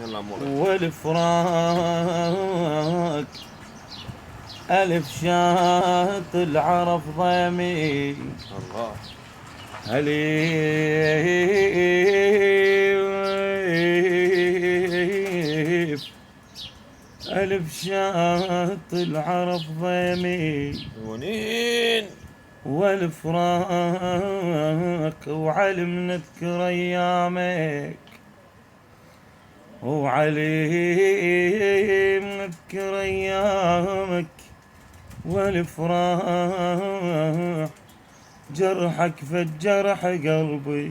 يلا مولد. والفراق ألف شاط العرف ضيمي الله. أليف ألف شاط العرف ضيمي ونين والفراق وعلم نذكر أيامك وعليم نذكر أيامك والفراق جرحك فالجرح قلبي